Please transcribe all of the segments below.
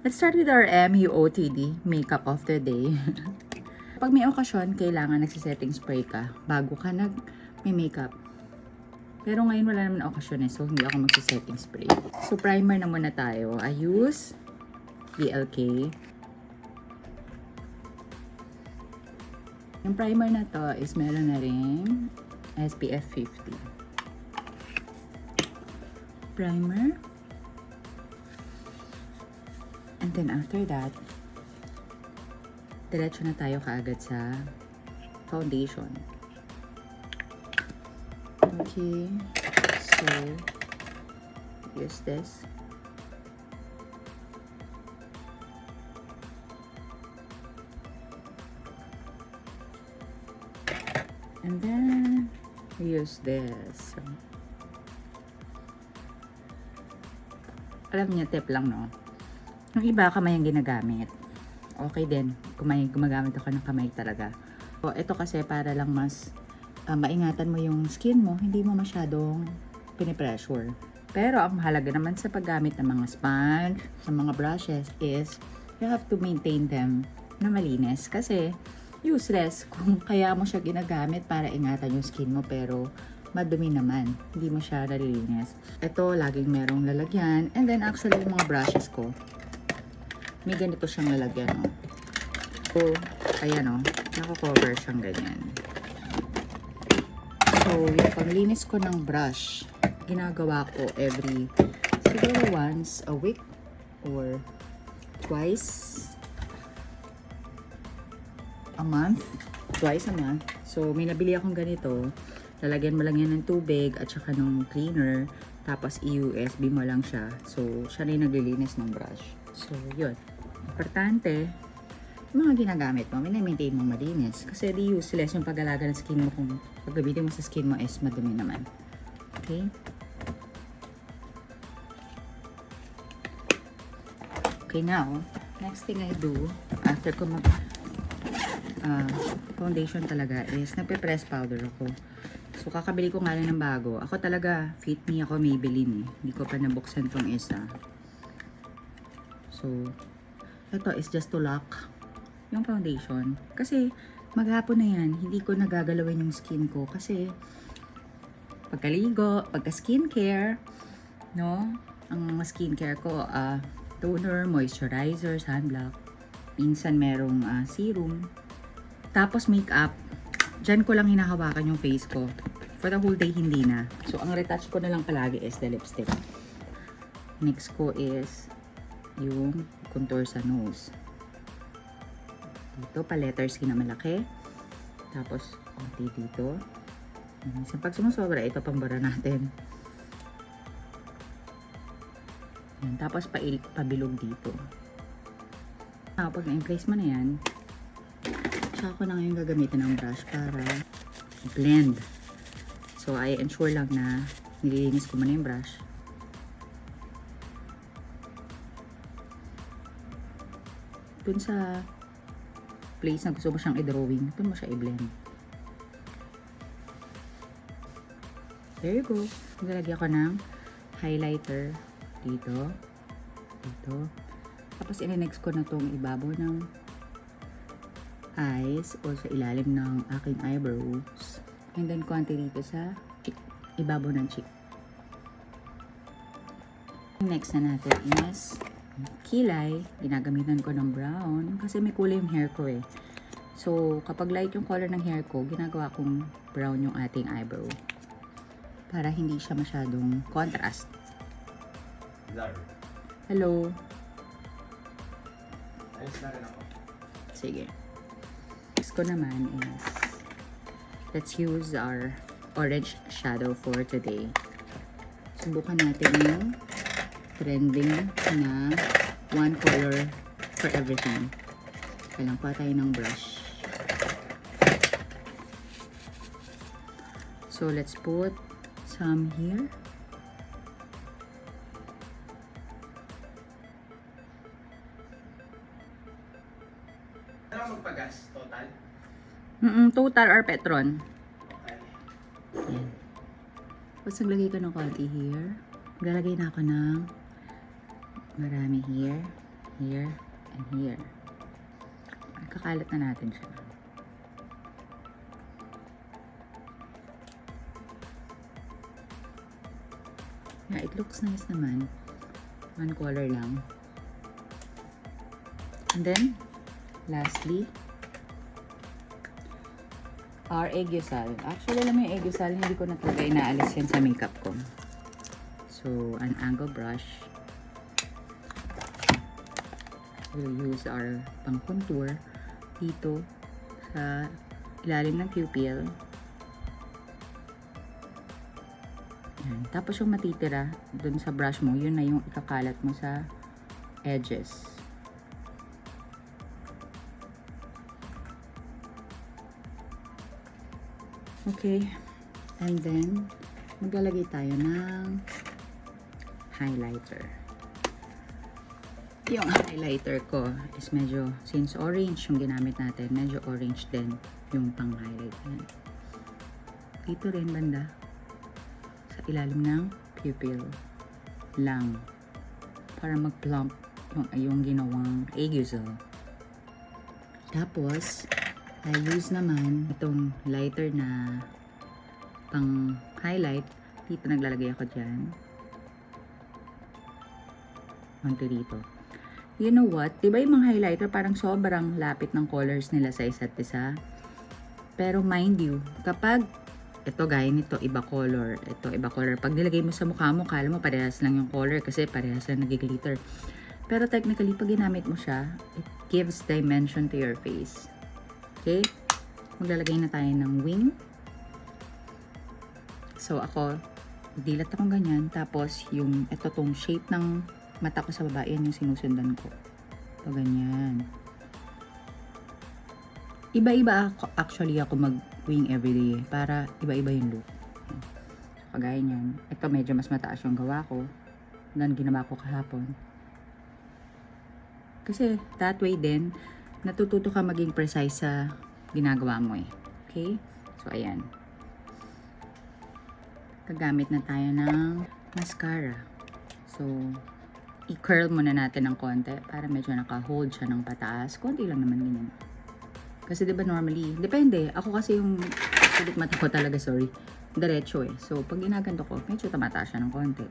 Let's start with our MUOTD, makeup of the day. Pag may okasyon, kailangan nagsisetting spray ka bago ka may makeup. Pero ngayon wala naman okasyon so hindi ako magsisetting spray. So primer na muna tayo. I use BLK. Yung primer na to is meron na rin SPF 50. Primer. And then after that, diretso na tayo kaagad sa foundation. Okay. So, use this. And then, use this. Alam niya, tip lang, no? Yung iba, kamay ang ginagamit. Okay din. Gumagamit ako ng kamay talaga. So, ito kasi para lang mas maingatan mo yung skin mo. Hindi mo masyadong pinipressure. Pero, ang mahalaga naman sa paggamit ng mga sponge, sa mga brushes, is you have to maintain them na malinis. Kasi, useless kung kaya mo siya ginagamit para ingatan yung skin mo. Pero, madumi naman. Hindi mo siya nalilinis. Ito, laging merong lalagyan. And then, actually, yung mga brushes ko, may ganito siyang lalagyan, no? So, ayan, no? Nako-cover siyang ganyan. So, yung panglinis ko ng brush, ginagawa ko siguro once a week or twice a month. Twice a month. So, may nabili akong ganito. Lalagyan mo lang yan ng tubig at saka ng cleaner. Tapos, i-USB mo lang siya. So, siya na yung naglilinis ng brush. So, yun. Importante, yung mga ginagamit mo, minamaintain mo malinis. Kasi di useless yung pag-alaga ng skin mo kung pag-gamitin mo sa skin mo is madumi naman. Okay? Okay, now, next thing I do, after ko foundation talaga is nagpe-press powder ako. So, kakabili ko nga lang ng bago. Ako talaga, Fit Me ako Maybelline eh. Hindi ko pa nabuksan tong isa. So, ito is just to lock yung foundation. Kasi, maghapon na yan, hindi ko nagagalawin yung skin ko. Kasi, pagkaligo, pagka-skincare, no? Ang skincare ko, toner, moisturizer, sunblock. Minsan merong serum. Tapos makeup. Diyan ko lang hinahawakan yung face ko. For the whole day, hindi na. So, ang retouch ko na lang palagi is the lipstick. Next ko is yung contour sa nose. Dito, pa-letters na malaki. Tapos, konti dito. Sa pag sumusobra, ito pambara natin. Yan, tapos, pabilog dito. Pag na-place mo na yan, tsaka ko na ngayon gagamitin ng brush para blend. So, I ensure lang na nililinis ko muna yung brush. Dun sa place na gusto mo siyang i-drawing, dun mo siya i-blend. There you go. Nalagyan ko ng highlighter dito. Dito. Tapos, i-next ko na itong ibabaw ng eyes o sa ilalim ng aking eyebrows. And then, konti dito sa cheek. Ibabaw ng cheek. Next na natin is kilay. Ginagamitan ko ng brown kasi may kulay yung hair ko eh. So, kapag light yung color ng hair ko, ginagawa kong brown yung ating eyebrow. Para hindi siya masyadong contrast. Hello. Ayos na rin ako. Sige. Next ko naman is let's use our orange shadow for today. Subukan natin yung trending na one color for everything. Kailangan pa tayo ng brush. So, let's put some here. Ano magpagas? Total? Total or Petron. Okay. Yan. Tapos naglagay ko ng konti here. Maglalagay na ako ng marami here. Here and here. Kakalat na natin siya. Yeah, it looks nice naman. One color lang. And then, lastly, our Aegusal. Actually, alam mo yung Aegusal, hindi ko na talaga inaalis yan sa makeup ko. So, an angle brush. We'll use our pang contour dito sa ilalim ng pupil. Yan. Tapos yung matitira dun sa brush mo, yun na yung ikakalat mo sa edges. Okay. And then, maglalagay tayo ng highlighter. Yung highlighter ko is medyo, since orange yung ginamit natin, medyo orange din yung pang-highlight. Dito rin banda. Sa ilalim ng pupil lang. Para mag-plump yung ginawang Aegusal. Tapos, I use naman itong lighter na pang-highlight. Dito naglalagay ako dyan. Konti dito. You know what? Diba yung mga highlighter parang sobrang lapit ng colors nila sa isa't isa? Pero mind you, kapag ito gaya nito, iba color. Ito, iba color. Pag nilagay mo sa mukha mo, kala mo parehas lang yung color kasi parehas lang nag-glitter. Pero technically, pag ginamit mo siya, it gives dimension to your face. Okay? Maglalagay na tayo ng wing. So, ako, dilat akong ganyan. Tapos, yung, ito tong shape ng mata ko sa baba, yan yung sinusundan ko. So, ganyan. Iba-iba actually ako mag-wing everyday para iba-iba yung look. So, kagaya nyan. Ito medyo mas mataas yung gawa ko than ginawa ko kahapon. Kasi that way din, natututo ka maging precise sa ginagawa mo eh. Okay? So, ayan. Gagamit na tayo ng mascara. So, i-curl muna natin ng konti para medyo naka-hold siya ng pataas. Konti lang naman ganyan. Kasi diba normally, depende. Ako kasi yung sulit mata ko talaga, sorry, diretso eh. So, pag ginaganto ko, medyo tumataas siya ng konti.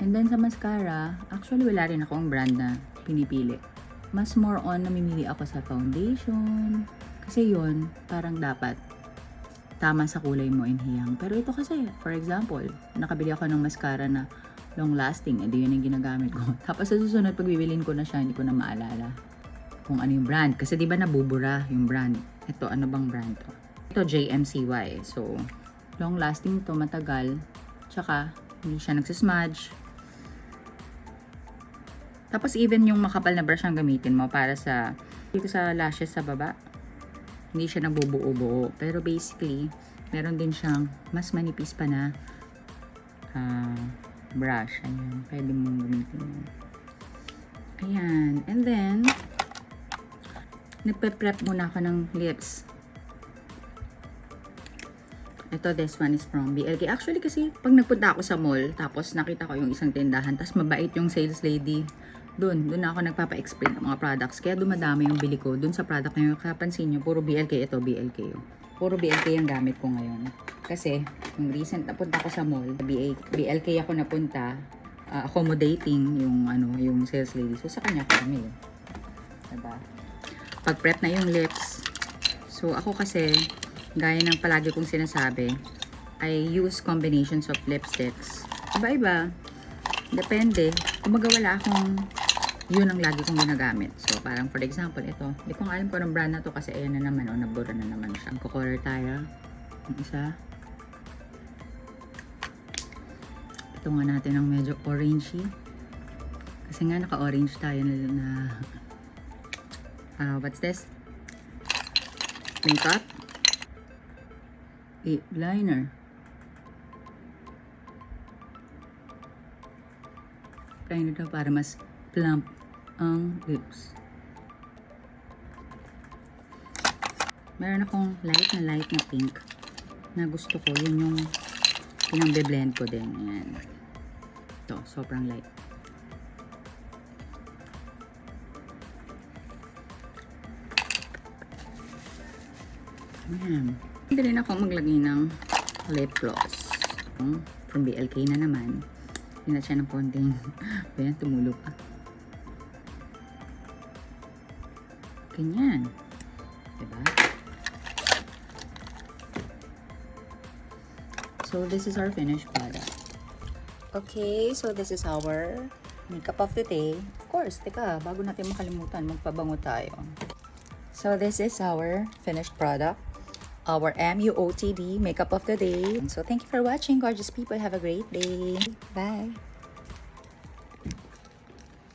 And then sa mascara, actually wala rin akong brand na pinipili. Mas more on namimili ako sa foundation. Kasi yun, parang dapat tama sa kulay mo in hiyang. Pero ito kasi, for example, nakabili ako ng mascara na long lasting, edi yun yung ginagamit ko. Tapos sa susunod, pag bibilin ko na siya, hindi ko na maalala kung ano yung brand. Kasi di ba nabubura yung brand. Ito, ano bang brand to? Ito, JMCY. So, long lasting to, matagal. Tsaka, hindi siya nagsismudge. Tapos even yung makapal na brush ang gamitin mo para sa, dito sa lashes sa baba, hindi siya nagbubuo-buo. Pero basically, meron din siyang mas manipis pa na brush. Ayan, pwede mong gamitin yun. Ayan, and then, nagpe-prep muna ako ng lips. Ito, this one is from BLK. Actually kasi, pag nagpunta ako sa mall, tapos nakita ko yung isang tindahan, tapos mabait yung sales lady, doon ako nagpapa-explain ng mga products. Kaya dumadami yung bili ko doon sa product na yun. Kapansin nyo, puro BLK ito, BLK yun. Puro BLK yung gamit ko ngayon. Kasi, yung recent napunta ko sa mall, BLK ako napunta, accommodating yung, yung sales lady. So, sa kanya ko kami. Diba? Pag-prep na yung lips. So, ako kasi, gaya ng palagi kong sinasabi, I use combinations of lipsticks. Iba-iba. Depende. Kumaga wala akong yun ang lagi kong ginagamit. So, parang for example, ito. Hindi ko alam kung anong brand na to kasi ayan na naman. O, nabura na naman siya. Magko-color tayo. Yung isa. Ito nga natin ang medyo orangey. Kasi nga naka-orange tayo na what's this? Makeup. Lip liner. Liner daw para mas plump ang lips. Meron akong light na pink na gusto ko. Yun yung pinang-blend ko din. Ayan. Ito, sobrang light. Ayan. Hindi rin ako maglagay ng lip gloss. From BLK na naman. Hindi na siya ng konting. Ayan, tumulo pa. Ganyan. Diba? So, this is our finished product. Okay, so this is our makeup of the day. Of course, teka, bago natin makalimutan, magpabango tayo. So, this is our finished product. Our MUOTD makeup of the day. So, thank you for watching, gorgeous people. Have a great day. Bye.